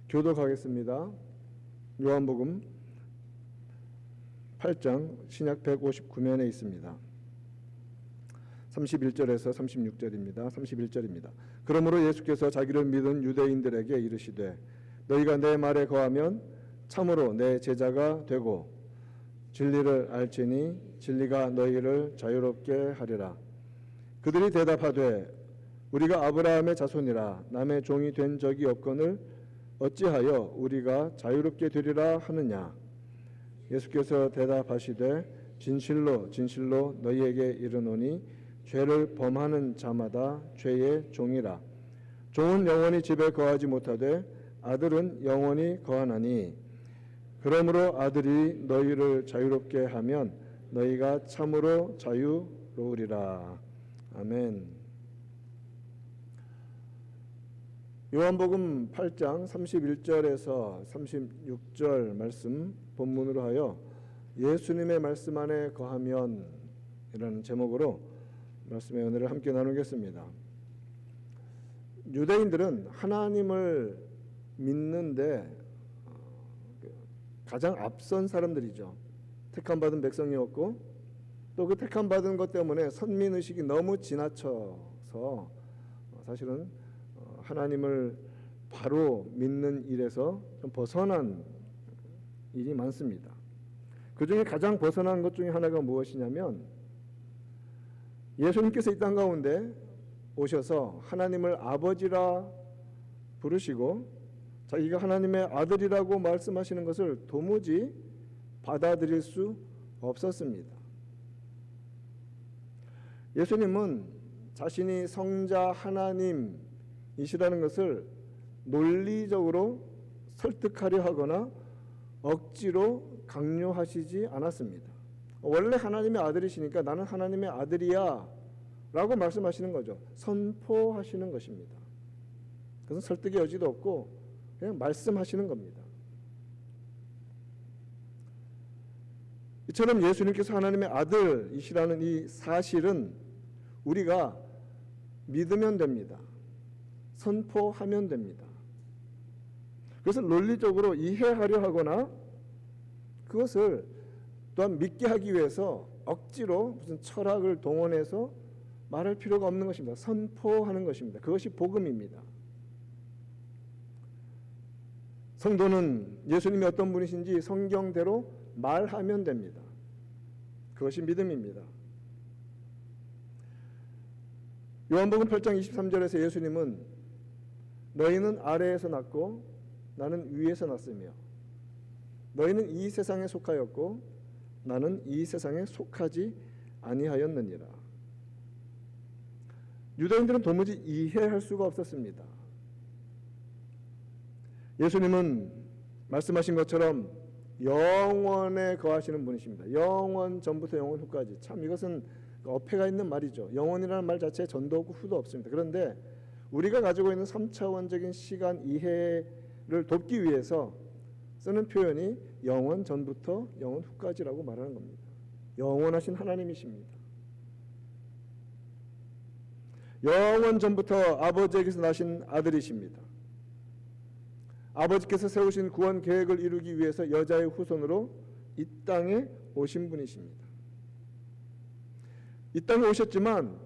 교독하겠습니다. 요한복음 8장 신약 159면에 있습니다. 31절에서 36절입니다. 31절입니다. 그러므로 예수께서 자기를 믿은 유대인들에게 이르시되 너희가 내 말에 거하면 참으로 내 제자가 되고 진리를 알지니 진리가 너희를 자유롭게 하리라. 그들이 대답하되 우리가 아브라함의 자손이라 남의 종이 된 적이 없거늘 어찌하여 우리가 자유롭게 되리라 하느냐. 예수께서 대답하시되 진실로 진실로 너희에게 이르노니 죄를 범하는 자마다 죄의 종이라. 종은 영원히 집에 거하지 못하되 아들은 영원히 거하나니 그러므로 아들이 너희를 자유롭게 하면 너희가 참으로 자유로우리라. 아멘. 요한복음 8장 31절에서 36절 말씀 본문으로 하여 예수님의 말씀 안에 거하면 이라는 제목으로 말씀의 은혜를 함께 나누겠습니다. 유대인들은 하나님을 믿는데 가장 앞선 사람들이죠. 택함받은 백성이었고 또 그 택함받은 것 때문에 선민의식이 너무 지나쳐서 사실은 하나님을 바로 믿는 일에서 좀 벗어난 일이 많습니다. 그 중에 가장 벗어난 것 중에 하나가 무엇이냐면 예수님께서 이 땅 가운데 오셔서 하나님을 아버지라 부르시고 자기가 하나님의 아들이라고 말씀하시는 것을 도무지 받아들일 수 없었습니다. 예수님은 자신이 성자 하나님이시라는 것을 논리적으로 설득하려 하거나 억지로 강요하시지 않았습니다. 원래 하나님의 아들이시니까 나는 하나님의 아들이야 라고 말씀하시는 거죠. 선포하시는 것입니다. 그것은 설득의 여지도 없고 그냥 말씀하시는 겁니다. 이처럼 예수님께서 하나님의 아들이시라는 이 사실은 우리가 믿으면 됩니다. 선포하면 됩니다. 그것을 논리적으로 이해하려 하거나 그것을 또한 믿게 하기 위해서 억지로 무슨 철학을 동원해서 말할 필요가 없는 것입니다. 선포하는 것입니다. 그것이 복음입니다. 성도는 예수님이 어떤 분이신지 성경대로 말하면 됩니다. 그것이 믿음입니다. 요한복음 8장 23절에서 예수님은 너희는 아래에서 났고 나는 위에서 났으며 너희는 이 세상에 속하였고 나는 이 세상에 속하지 아니하였느니라. 유대인들은 도무지 이해할 수가 없었습니다. 예수님은 말씀하신 것처럼 영원에 거하시는 분이십니다. 영원 전부터 영원 후까지. 참 이것은 어폐가 있는 말이죠. 영원이라는 말 자체에 전도 없고 후도 없습니다. 그런데 우리가 가지고 있는 3차원적인 시간 이해를 돕기 위해서 쓰는 표현이 영원 전부터 영원 후까지라고 말하는 겁니다. 영원하신 하나님이십니다. 영원 전부터 아버지에게서 나신 아들이십니다. 아버지께서 세우신 구원 계획을 이루기 위해서 여자의 후손으로 이 땅에 오신 분이십니다. 이 땅에 오셨지만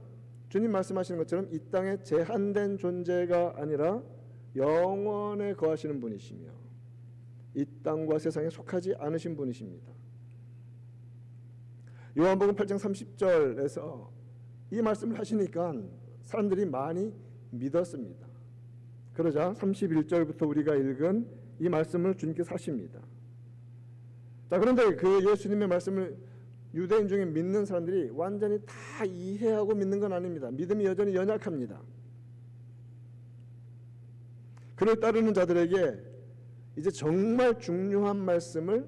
주님 말씀하시는 것처럼 이 땅에 제한된 존재가 아니라 영원에 거하시는 분이시며 이 땅과 세상에 속하지 않으신 분이십니다. 요한복음 8장 30절에서 이 말씀을 하시니까 사람들이 많이 믿었습니다. 그러자 31절부터 우리가 읽은 이 말씀을 주님께서 하십니다. 자, 그런데 그 예수님의 말씀을 유대인 중에 믿는 사람들이 완전히 다 이해하고 믿는 건 아닙니다. 믿음이 여전히 연약합니다. 그를 따르는 자들에게 이제 정말 중요한 말씀을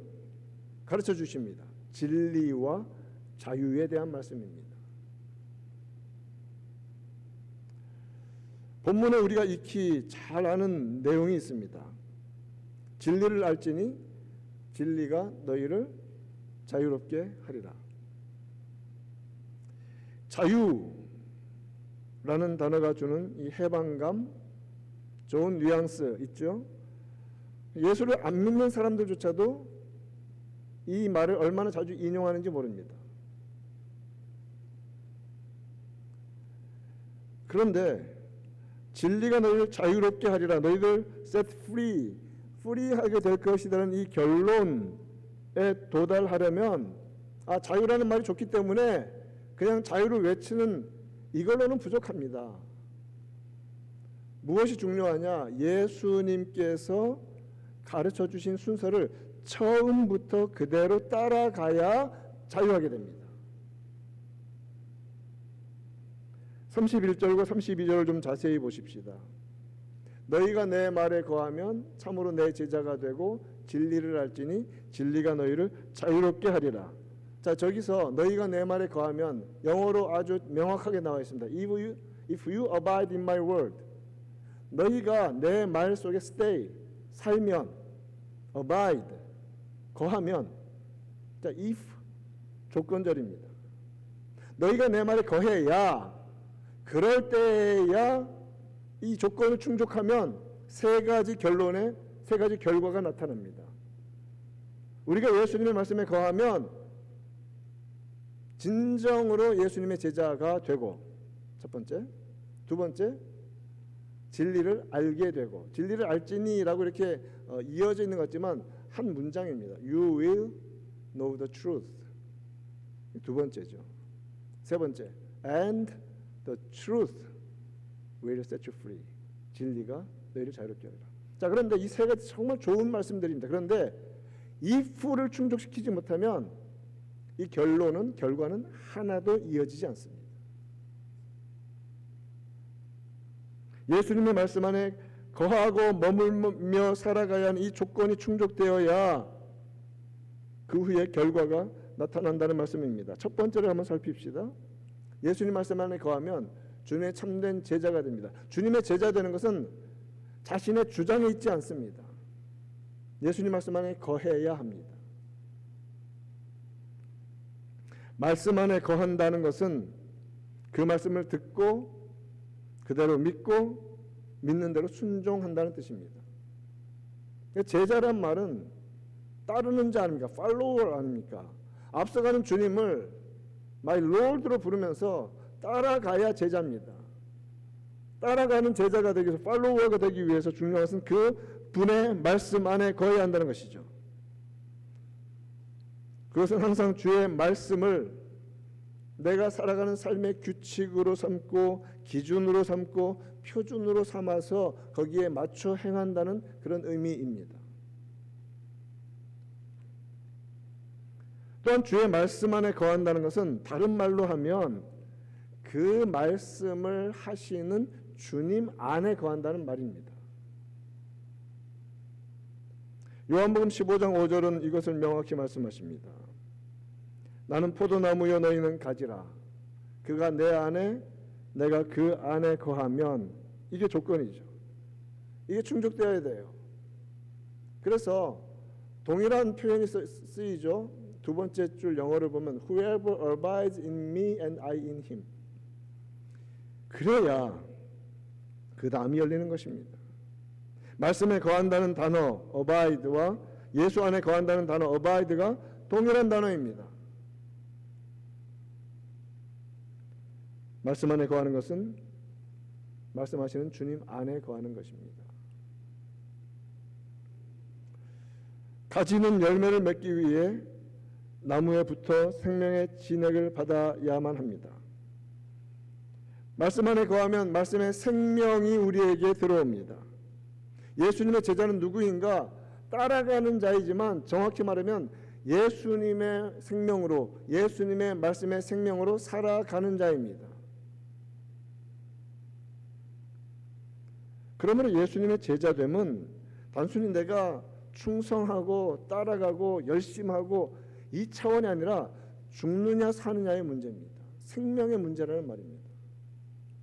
가르쳐 주십니다. 진리와 자유에 대한 말씀입니다. 본문에 우리가 익히 잘 아는 내용이 있습니다. 진리를 알지니 진리가 너희를 자유롭게 하리라. 자유라는 단어가 주는 이 해방감, 좋은 뉘앙스 있죠? 예수를 안 믿는 사람들조차도 이 말을 얼마나 자주 인용하는지 모릅니다. 그런데 진리가 너희를 자유롭게 하리라, 너희들 set free, free하게 될 것이라는 이 결론에 도달하려면 자유라는 말이 좋기 때문에 그냥 자유를 외치는 이걸로는 부족합니다. 무엇이 중요하냐? 예수님께서 가르쳐 주신 순서를 처음부터 그대로 따라가야 자유하게 됩니다. 31절과 32절을 좀 자세히 보십시다. 너희가 내 말에 거하면 참으로 내 제자가 되고 진리를 알지니 진리가 너희를 자유롭게 하리라. 자, 저기서 너희가 내 말에 거하면 영어로 아주 명확하게 나와 있습니다. If you abide in my word, 너희가 내 말 속에 stay, 살면, abide, 거하면, 자, if 조건절입니다. 너희가 내 말에 거해야, 그럴 때야 이 조건을 충족하면 세 가지 결과가 나타납니다. 우리가 예수님의 말씀에 거하면 진정으로 예수님의 제자가 되고, 첫 번째. 두 번째, 진리를 알게 되고, 진리를 알지니라고 이렇게 이어져 있는 것 같지만 한 문장입니다. You will know the truth. 두 번째죠. 세 번째, and the truth will set you free. 진리가 너희를 자유롭게 하리라. 자, 그런데 이 세 가지 정말 좋은 말씀들입니다. 그런데 if를 충족시키지 못하면 이 결과는 하나도 이어지지 않습니다. 예수님의 말씀 안에 거하고 머물며 살아가야 하는 이 조건이 충족되어야 그 후에 결과가 나타난다는 말씀입니다. 첫 번째로 한번 살핍시다. 예수님 말씀 안에 거하면 주님의 참된 제자가 됩니다. 주님의 제자 되는 것은 자신의 주장에 있지 않습니다. 예수님 말씀 안에 거해야 합니다. 말씀 안에 거한다는 것은 그 말씀을 듣고 그대로 믿고 믿는 대로 순종한다는 뜻입니다. 제자란 말은 따르는 자 아닙니까? 팔로워 아닙니까? 앞서가는 주님을 My Lord로 부르면서 따라가야 제자입니다. 따라가는 제자가 되기 위해서, 팔로워가 되기 위해서 중요한 것은 그 분의 말씀 안에 거해야 한다는 것이죠. 그것은 항상 주의 말씀을 내가 살아가는 삶의 규칙으로 삼고 기준으로 삼고 표준으로 삼아서 거기에 맞춰 행한다는 그런 의미입니다. 또한 주의 말씀 안에 거한다는 것은 다른 말로 하면 그 말씀을 하시는 주님 안에 거한다는 말입니다. 요한복음 15장 5절은 이것을 명확히 말씀하십니다. 나는 포도나무여 너희는 가지라. 그가 내 안에 내가 그 안에 거하면, 이게 조건이죠. 이게 충족되어야 돼요. 그래서 동일한 표현이 쓰이죠. 두 번째 줄 영어를 보면 Whoever abides in me and I in him. 그래야 그 담이 열리는 것입니다. 말씀에 거한다는 단어 abide와 예수 안에 거한다는 단어 abide가 동일한 단어입니다. 말씀 안에 거하는 것은 말씀하시는 주님 안에 거하는 것입니다. 가지는 열매를 맺기 위해 나무에 붙어 생명의 진액을 받아야만 합니다. 말씀 안에 거하면 말씀의 생명이 우리에게 들어옵니다. 예수님의 제자는 누구인가? 따라가는 자이지만 정확히 말하면 예수님의 생명으로, 예수님의 말씀의 생명으로 살아가는 자입니다. 그러므로 예수님의 제자됨은 단순히 내가 충성하고 따라가고 열심하고 이 차원이 아니라 죽느냐 사느냐의 문제입니다. 생명의 문제라는 말입니다.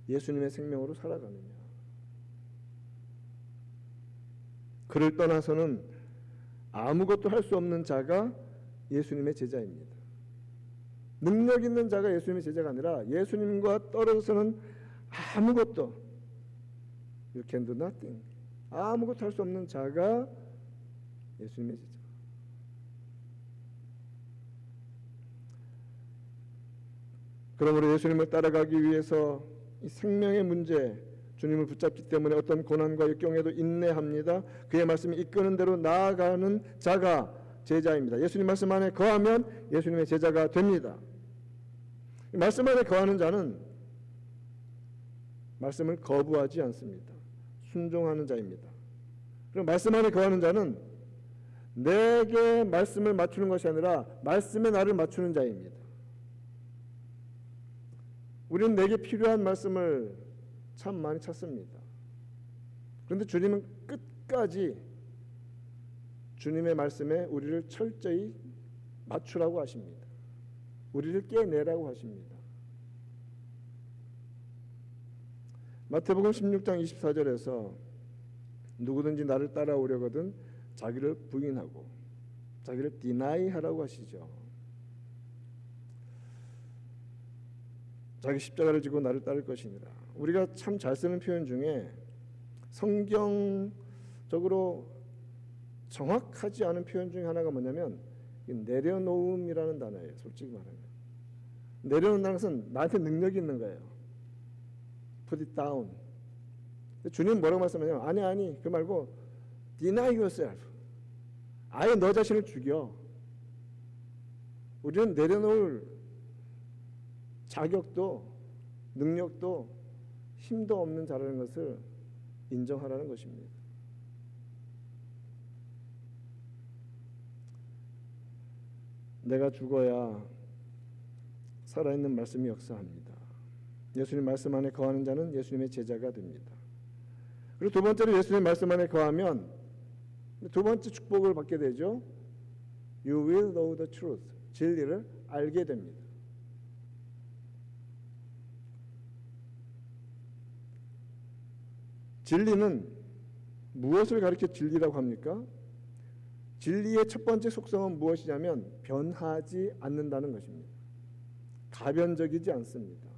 예수님의 생명으로 살아가느냐. 그를 떠나서는 아무것도 할 수 없는 자가 예수님의 제자입니다. 능력 있는 자가 예수님의 제자가 아니라 예수님과 떨어져서는 아무것도, You can do nothing, 아무것도 할 수 없는 자가 예수님의 제자. 그러므로 예수님을 따라가기 위해서 이 생명의 문제, 주님을 붙잡기 때문에 어떤 고난과 역경에도 인내합니다. 그의 말씀이 이끄는 대로 나아가는 자가 제자입니다. 예수님 말씀 안에 거하면 예수님의 제자가 됩니다. 말씀 안에 거하는 자는 말씀을 거부하지 않습니다. 순종하는 자입니다. 그리고 말씀 안에 거하는 자는 내게 말씀을 맞추는 것이 아니라 말씀에 나를 맞추는 자입니다. 우리는 내게 필요한 말씀을 참 많이 찾습니다. 그런데 주님은 끝까지 주님의 말씀에 우리를 철저히 맞추라고 하십니다. 우리를 깨내라고 하십니다. 마태복음 16장 24절에서 누구든지 나를 따라오려거든 자기를 부인하고 자기를 디나이하라고 하시죠. 자기 십자가를 지고 나를 따를 것이니라. 우리가 참 잘 쓰는 표현 중에 성경적으로 정확하지 않은 표현 중에 하나가 뭐냐면 내려놓음이라는 단어예요. 솔직히 말하면 내려놓는다는 것은 나한테 능력이 있는 거예요. Put it down. 주님 뭐라고 말씀하냐면 아니 그 말고 deny yourself. 아예 너 자신을 죽여. 우리는 내려놓을 자격도 능력도 힘도 없는 자라는 것을 인정하라는 것입니다. 내가 죽어야 살아있는 말씀이 역사합니다. 예수님 말씀 안에 거하는 자는 예수님의 제자가 됩니다. 그리고 두 번째로 예수님 말씀 안에 거하면 두 번째 축복을 받게 되죠. You will know the truth. 진리를 알게 됩니다. 진리는 무엇을 가리켜 진리라고 합니까? 진리의 첫 번째 속성은 무엇이냐면 변하지 않는다는 것입니다. 가변적이지 않습니다.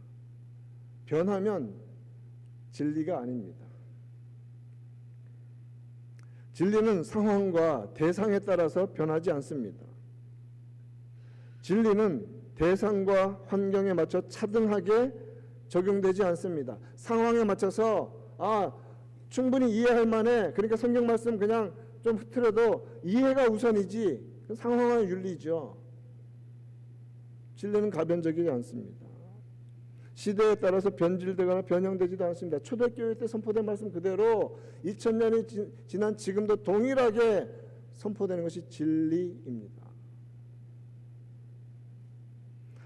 변하면 진리가 아닙니다. 진리는 상황과 대상에 따라서 변하지 않습니다. 진리는 대상과 환경에 맞춰 차등하게 적용되지 않습니다. 상황에 맞춰서 충분히 이해할 만해. 그러니까 성경 말씀 그냥 좀 흐트려도 이해가 우선이지. 상황의 윤리죠. 진리는 가변적이지 않습니다. 시대에 따라서 변질되거나 변형되지도 않습니다. 초대교회 때 선포된 말씀 그대로 2000년이 지난 지금도 동일하게 선포되는 것이 진리입니다.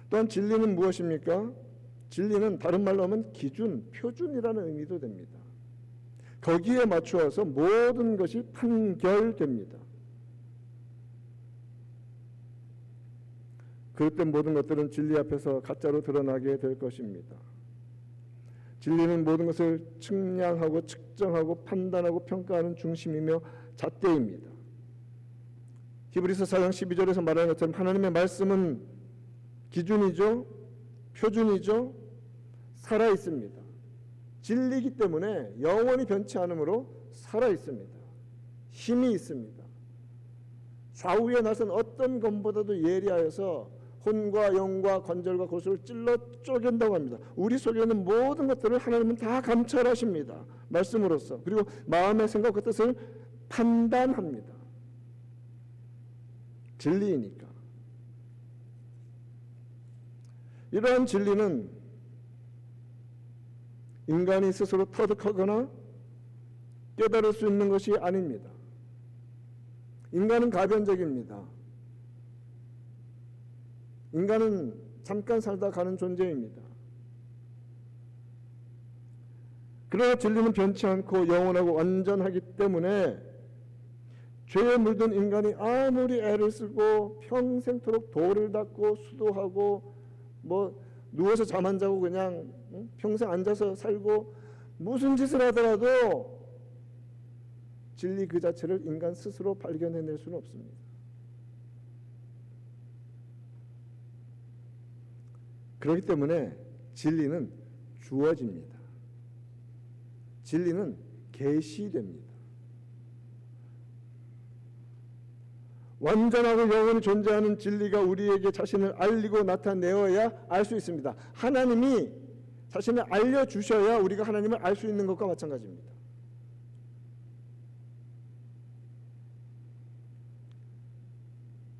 또한 진리는 무엇입니까? 진리는 다른 말로 하면 기준, 표준이라는 의미도 됩니다. 거기에 맞추어서 모든 것이 판결됩니다. 그릇된 모든 것들은 진리 앞에서 가짜로 드러나게 될 것입니다. 진리는 모든 것을 측량하고 측정하고 판단하고 평가하는 중심이며 잣대입니다. 히브리서 4장 12절에서 말하는 것처럼 하나님의 말씀은 기준이죠. 표준이죠. 살아있습니다. 진리이기 때문에 영원히 변치 않으므로 살아있습니다. 힘이 있습니다. 좌우에 나선 어떤 검보다도 예리하여서 혼과 영과 관절과 골수를 찔러 쪼갠다고 합니다. 우리 속에 있는 모든 것들을 하나님은 다 감찰하십니다. 말씀으로써. 그리고 마음의 생각과 뜻을 판단합니다. 진리이니까. 이러한 진리는 인간이 스스로 터득하거나 깨달을 수 있는 것이 아닙니다. 인간은 가변적입니다. 인간은 잠깐 살다 가는 존재입니다. 그러나 진리는 변치 않고 영원하고 완전하기 때문에 죄에 물든 인간이 아무리 애를 쓰고 평생토록 돌을 닦고 수도하고 누워서 잠 안 자고 그냥 평생 앉아서 살고 무슨 짓을 하더라도 진리 그 자체를 인간 스스로 발견해낼 수는 없습니다. 그렇기 때문에 진리는 주어집니다. 진리는 계시됩니다. 완전하고 영원히 존재하는 진리가 우리에게 자신을 알리고 나타내어야 알 수 있습니다. 하나님이 자신을 알려주셔야 우리가 하나님을 알 수 있는 것과 마찬가지입니다.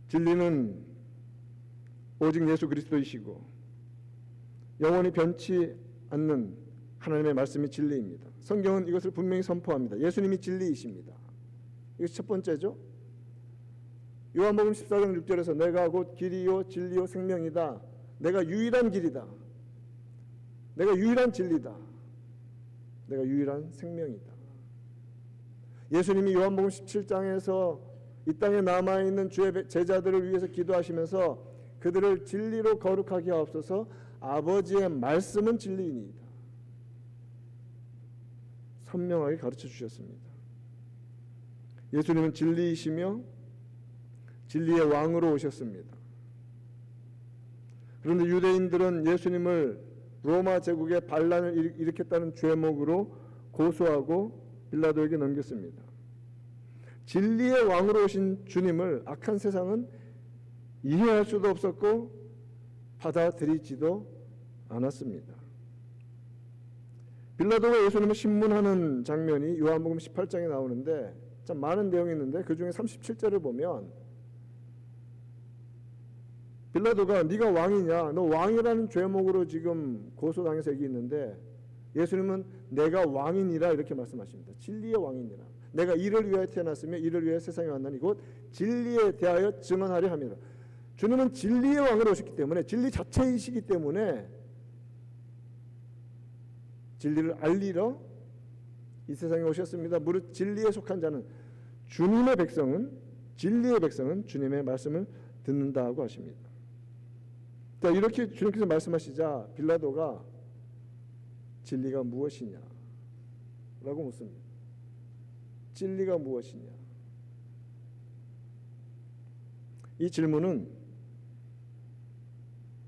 진리는 오직 예수 그리스도이시고 영원히 변치 않는 하나님의 말씀이 진리입니다. 성경은 이것을 분명히 선포합니다. 예수님이 진리이십니다. 이것이 첫 번째죠. 요한복음 14장 6절에서 내가 곧 길이요 진리요 생명이다. 내가 유일한 길이다. 내가 유일한 진리다. 내가 유일한 생명이다. 예수님이 요한복음 17장에서 이 땅에 남아있는 주의 제자들을 위해서 기도하시면서 그들을 진리로 거룩하게 하옵소서. 아버지의 말씀은 진리이니이다. 선명하게 가르쳐 주셨습니다. 예수님은 진리이시며 진리의 왕으로 오셨습니다. 그런데 유대인들은 예수님을 로마 제국의 반란을 일으켰다는 죄목으로 고소하고 빌라도에게 넘겼습니다. 진리의 왕으로 오신 주님을 악한 세상은 이해할 수도 없었고 받아들이지도 않았습니다. 빌라도가 예수님을 신문하는 장면이 요한복음 18장에 나오는데 참 많은 내용이 있는데 그 중에 37절을 보면 빌라도가 네가 왕이냐, 너 왕이라는 죄목으로 지금 고소당해서 여기 있는데 예수님은 내가 왕이니라 이렇게 말씀하십니다. 진리의 왕이니라. 내가 이를 위하여 태어났으며 이를 위하여 세상에 왔나니 곧 진리에 대하여 증언하려 함이라. 주님은 진리의 왕으로 오셨기 때문에 진리 자체이시기 때문에 진리를 알리러 이 세상에 오셨습니다. 무릇 진리에 속한 자는 주님의 백성은 진리의 백성은 주님의 말씀을 듣는다고 하십니다. 자, 이렇게 주님께서 말씀하시자 빌라도가 진리가 무엇이냐 라고 묻습니다. 진리가 무엇이냐? 이 질문은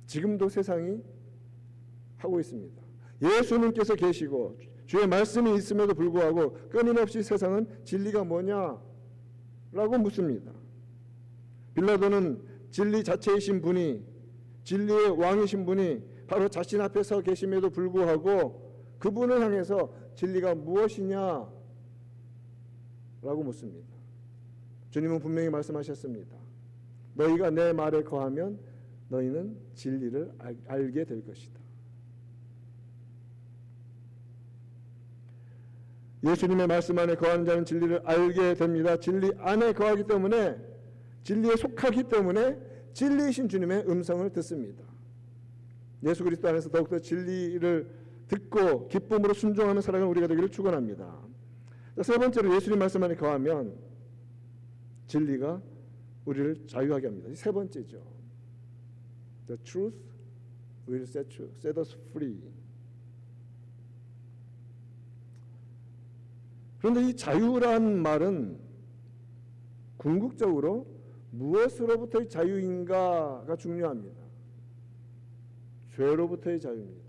지금도 세상이 하고 있습니다. 예수님께서 계시고 주의 말씀이 있음에도 불구하고 끊임없이 세상은 진리가 뭐냐? 라고 묻습니다. 빌라도는 진리 자체이신 분이 진리의 왕이신 분이 바로 자신 앞에 서 계심에도 불구하고 그분을 향해서 진리가 무엇이냐? 라고 묻습니다. 주님은 분명히 말씀하셨습니다. 너희가 내 말에 거하면 너희는 진리를 알게 될 것이다. 예수님의 말씀 안에 거하는 자는 진리를 알게 됩니다. 진리 안에 거하기 때문에 진리에 속하기 때문에 진리이신 주님의 음성을 듣습니다. 예수 그리스도 안에서 더욱더 진리를 듣고 기쁨으로 순종하는 살아가는 우리가 되기를 축원합니다. 세 번째로 예수님 말씀 안에 거하면 진리가 우리를 자유하게 합니다. 세 번째죠. The truth will set us free. 그런데 이 자유란 말은 궁극적으로 무엇으로부터의 자유인가가 중요합니다. 죄로부터의 자유입니다.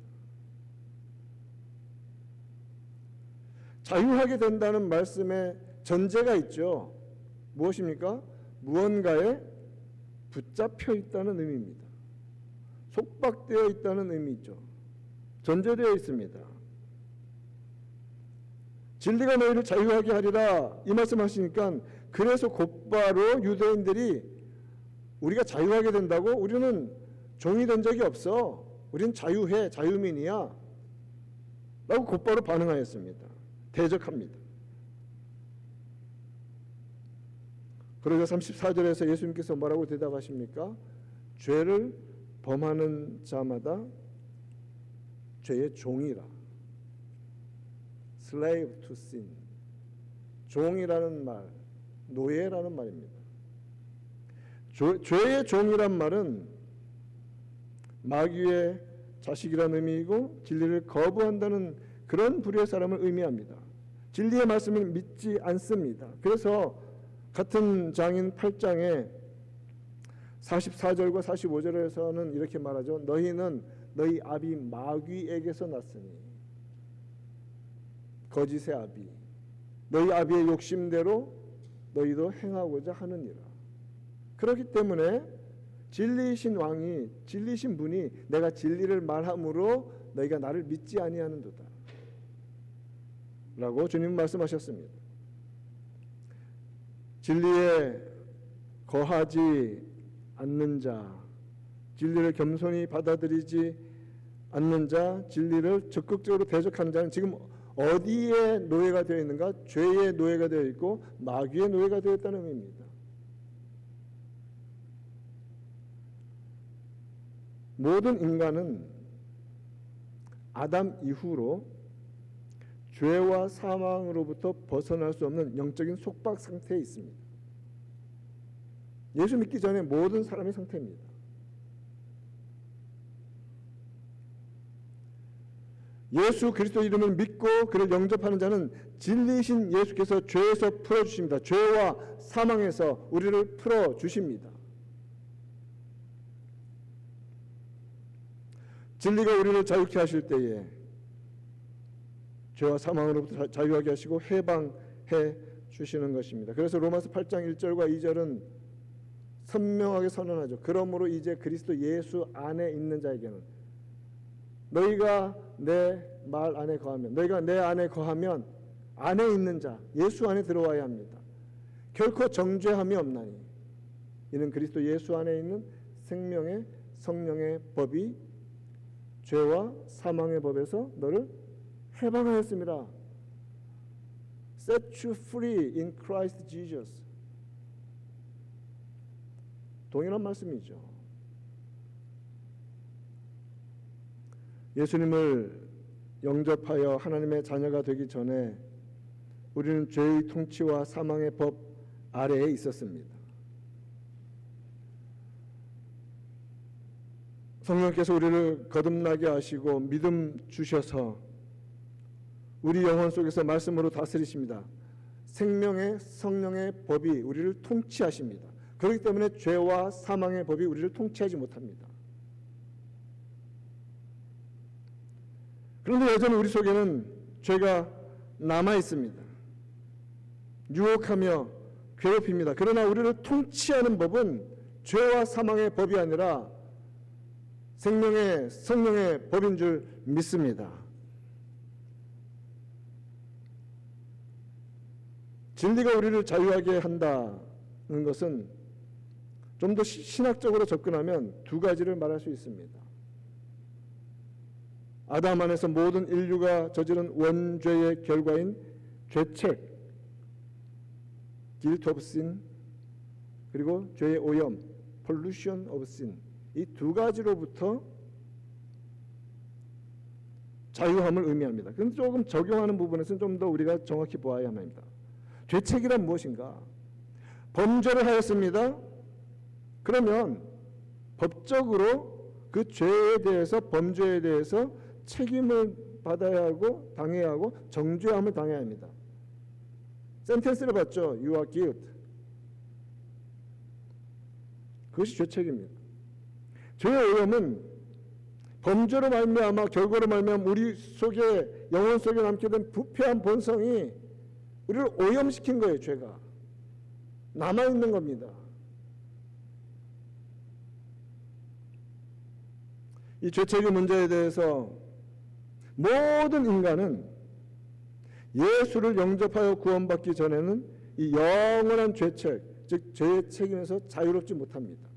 자유하게 된다는 말씀에 전제가 있죠. 무엇입니까? 무언가에 붙잡혀 있다는 의미입니다. 속박되어 있다는 의미죠. 전제되어 있습니다. 진리가 너희를 자유하게 하리라 이 말씀하시니까 그래서 곧바로 유대인들이 우리가 자유하게 된다고? 우리는 종이 된 적이 없어. 우리는 자유해. 자유민이야. 라고 곧바로 반응하였습니다. 대적합니다. 그러자 34절에서 예수님께서 뭐라고 대답하십니까? 죄를 범하는 자마다 죄의 종이라. Slave to sin. 종이라는 말, 노예라는 말입니다. 죄의 종이란 말은 마귀의 자식이라는 의미이고 진리를 거부한다는 그런 부류의 사람을 의미합니다. 진리의 말씀을 믿지 않습니다. 그래서 같은 장인 8장에 44절과 45절에서는 이렇게 말하죠. 너희는 너희 아비 마귀에게서 났으니 거짓의 아비 너희 아비의 욕심대로 너희도 행하고자 하느니라. 그렇기 때문에 진리이신 왕이, 진리이신 분이 내가 진리를 말함으로 너희가 나를 믿지 아니하는도다 라고 주님 말씀하셨습니다. 진리에 거하지 않는 자, 진리를 겸손히 받아들이지 않는 자, 진리를 적극적으로 대적하는 자는 지금 어디에 노예가 되어 있는가? 죄의 노예가 되어 있고 마귀의 노예가 되어 있다는 의미입니다. 모든 인간은 아담 이후로 죄와 사망으로부터 벗어날 수 없는 영적인 속박 상태에 있습니다. 예수 믿기 전에 모든 사람의 상태입니다. 예수 그리스도 이름을 믿고 그를 영접하는 자는 진리이신 예수께서 죄에서 풀어주십니다. 죄와 사망에서 우리를 풀어주십니다. 진리가 우리를 자유케 하실 때에 죄와 사망으로부터 자유하게 하시고 해방해 주시는 것입니다. 그래서 로마서 8장 1절과 2절은 선명하게 선언하죠. 그러므로 이제 그리스도 예수 안에 있는 자에게는 너희가 내 말 안에 거하면, 너희가 내 안에 거하면 안에 있는 자, 예수 안에 들어와야 합니다. 결코 정죄함이 없나니 이는 그리스도 예수 안에 있는 생명의 성령의 법이 죄와 사망의 법에서 너를 해방하였습니다. Set you free in Christ Jesus. 동일한 말씀이죠. 예수님을 영접하여 하나님의 자녀가 되기 전에 우리는 죄의 통치와 사망의 법 아래에 있었습니다. 성령께서 우리를 거듭나게 하시고 믿음 주셔서 우리 영혼 속에서 말씀으로 다스리십니다. 생명의 성령의 법이 우리를 통치하십니다. 그렇기 때문에 죄와 사망의 법이 우리를 통치하지 못합니다. 그런데 여전히 우리 속에는 죄가 남아 있습니다. 유혹하며 괴롭힙니다. 그러나 우리를 통치하는 법은 죄와 사망의 법이 아니라 생명의 성령의 법인 줄 믿습니다. 진리가 우리를 자유하게 한다는 것은 좀 더 신학적으로 접근하면 두 가지를 말할 수 있습니다. 아담 안에서 모든 인류가 저지른 원죄의 결과인 죄책, guilt of sin, 그리고 죄의 오염, pollution of sin, 이 두 가지로부터 자유함을 의미합니다. 그런데 조금 적용하는 부분에서는 좀 더 우리가 정확히 보아야만 합니다. 죄책이란 무엇인가? 범죄를 하였습니다. 그러면 법적으로 그 죄에 대해서, 범죄에 대해서 책임을 받아야 하고 당해야 하고 정죄함을 당해야 합니다. 센텐스를 받죠. You are guilty. 그것이 죄책입니다. 죄의 오염은 범죄로 말미암아, 결과로 말미암아 우리 속에, 영혼 속에 남게 된 부패한 본성이 우리를 오염시킨 거예요. 죄가 남아있는 겁니다. 이 죄책의 문제에 대해서 모든 인간은 예수를 영접하여 구원받기 전에는 이 영원한 죄책, 즉 죄의 책임에서 자유롭지 못합니다.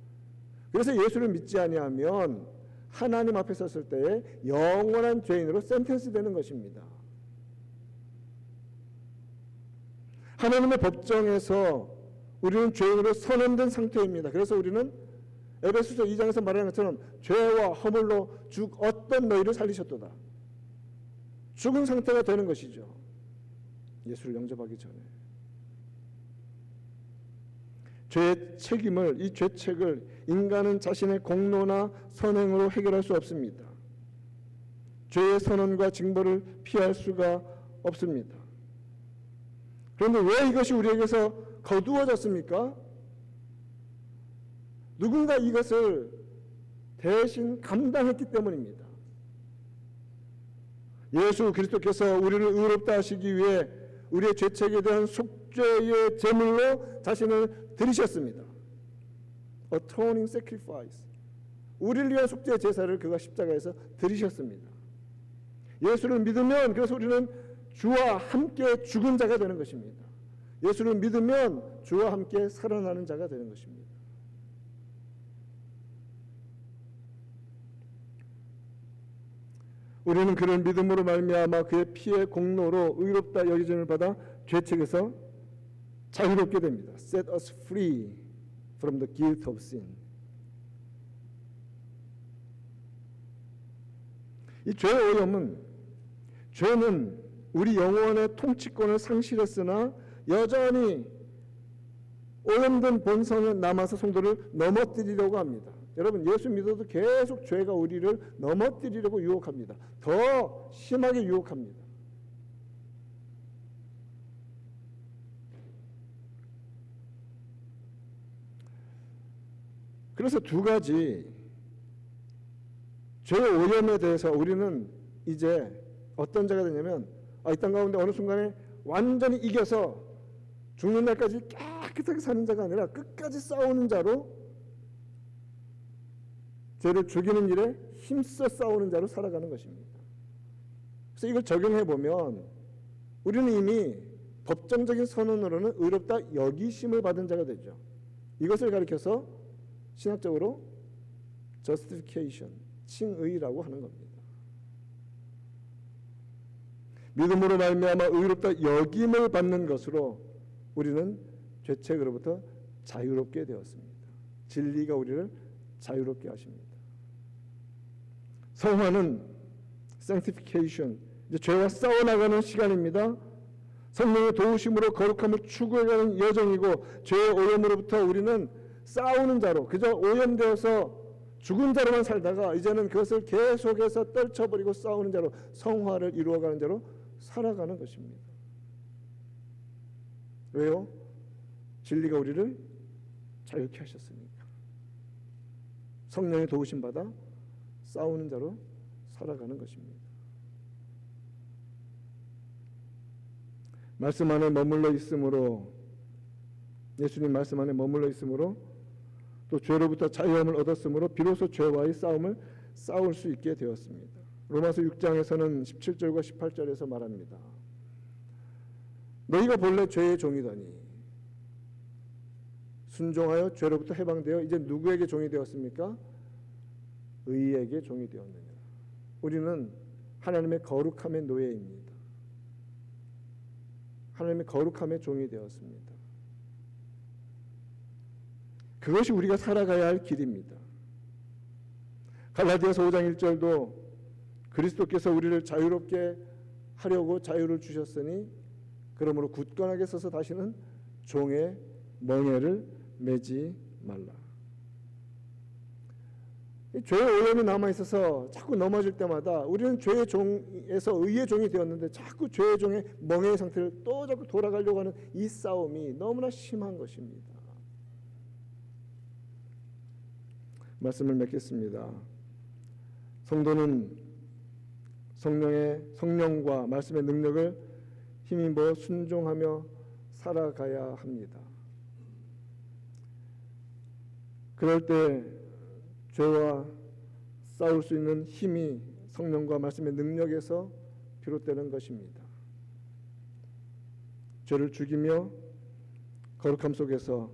그래서 예수를 믿지 아니하면 하나님 앞에 섰을 때에 영원한 죄인으로 센텐스 되는 것입니다. 하나님의 법정에서 우리는 죄인으로 선언된 상태입니다. 그래서 우리는 에베소서 2장에서 말하는 것처럼 죄와 허물로 죽었던 너희를 살리셨도다. 죽은 상태가 되는 것이죠. 예수를 영접하기 전에. 죄의 책임을, 이 죄책을 인간은 자신의 공로나 선행으로 해결할 수 없습니다. 죄의 선언과 징벌을 피할 수가 없습니다. 그런데 왜 이것이 우리에게서 거두어졌습니까? 누군가 이것을 대신 감당했기 때문입니다. 예수 그리스도께서 우리를 의롭다 하시기 위해 우리의 죄책에 대한 속죄의 제물로 자신을 드리셨습니다. atoning sacrifice. 우리를 위한 속죄 제사를 그가 십자가에서 드리셨습니다. 예수를 믿으면 그래서 우리는 주와 함께 죽은 자가 되는 것입니다. 예수를 믿으면 주와 함께 살아나는 자가 되는 것입니다. 우리는 그를 믿음으로 말미암아 그의 피의 공로로 의롭다 여기심을 받아 죄책에서 자유롭게 됩니다. Set us free from the guilt of sin. 이 죄의 오염은, 죄는 우리 영혼의 통치권을 상실했으나 여전히 오염된 본성은 남아서 성도를 넘어뜨리려고 합니다. 여러분, 예수 믿어도 계속 죄가 우리를 넘어뜨리려고 유혹합니다. 더 심하게 유혹합니다. 그래서 두 가지 죄의 오염에 대해서 우리는 이제 어떤 자가 되냐면 이 땅 가운데 어느 순간에 완전히 이겨서 죽는 날까지 깨끗하게 사는 자가 아니라 끝까지 싸우는 자로, 죄를 죽이는 일에 힘써 싸우는 자로 살아가는 것입니다. 그래서 이걸 적용해 보면 우리는 이미 법정적인 선언으로는 의롭다 여기심을 받은 자가 되죠. 이것을 가리켜서 신학적으로 justification, 칭의라고 하는 겁니다. 믿음으로 말미암아 의롭다 여김을 받는 것으로 우리는 죄책으로부터 자유롭게 되었습니다. 진리가 우리를 자유롭게 하십니다. 성화는 sanctification, 이제 죄와 싸워나가는 시간입니다. 성령의 도우심으로 거룩함을 추구해가는 여정이고, 죄의 오염으로부터 우리는 싸우는 자로, 그저 오염되어서 죽은 자로만 살다가 이제는 그것을 계속해서 떨쳐버리고 싸우는 자로, 성화를 이루어가는 자로 살아가는 것입니다. 왜요? 진리가 우리를 자유케 하셨으니까. 성령의 도우심 받아 싸우는 자로 살아가는 것입니다. 말씀 안에 머물러 있으므로, 예수님 말씀 안에 머물러 있으므로, 또 죄로부터 자유함을 얻었으므로 비로소 죄와의 싸움을 싸울 수 있게 되었습니다. 로마서 6장에서는 17절과 18절에서 말합니다. 너희가 본래 죄의 종이더니 순종하여 죄로부터 해방되어 이제 누구에게 종이 되었습니까? 의에게 종이 되었느냐. 우리는 하나님의 거룩함의 노예입니다. 하나님의 거룩함의 종이 되었습니다. 그것이 우리가 살아가야 할 길입니다. 갈라디아서 5장 1절도 그리스도께서 우리를 자유롭게 하려고 자유를 주셨으니 그러므로 굳건하게 서서 다시는 종의 멍에를 매지 말라. 죄의 오염이 남아있어서 자꾸 넘어질 때마다 우리는 죄의 종에서 의의 종이 되었는데 자꾸 죄의 종의 멍에의 상태를 또 자꾸 돌아가려고 하는 이 싸움이 너무나 심한 것입니다. 말씀을 맺겠습니다. 성도는 성령과 말씀의 능력을 힘입어 순종하며 살아가야 합니다. 그럴 때 죄와 싸울 수 있는 힘이 성령과 말씀의 능력에서 비롯되는 것입니다. 죄를 죽이며 거룩함 속에서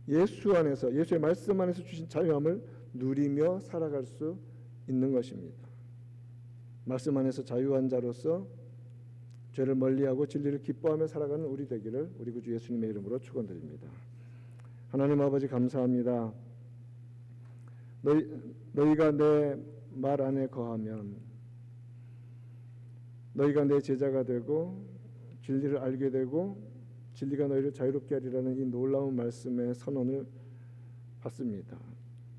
예수 안에서, 예수의 말씀 안에서 주신 자유함을 누리며 살아갈 수 있는 것입니다. 말씀 안에서 자유한 자로서 죄를 멀리하고 진리를 기뻐하며 살아가는 우리 되기를 우리 구주 예수님의 이름으로 축원드립니다. 하나님 아버지 감사합니다. 너희가 내 말 안에 거하면 너희가 내 제자가 되고 진리를 알게 되고 진리가 너희를 자유롭게 하리라는 이 놀라운 말씀의 선언을 받습니다.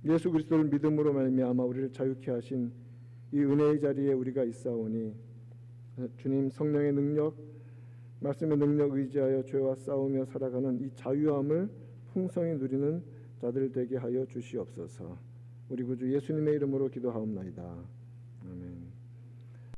예수 그리스도를 믿음으로 말미암아 우리를 자유케 하신 이 은혜의 자리에 우리가 있사오니 주님 성령의 능력, 말씀의 능력 의지하여 죄와 싸우며 살아가는 이 자유함을 풍성히 누리는 자들 되게 하여 주시옵소서. 우리 구주 예수님의 이름으로 기도하옵나이다. 아멘.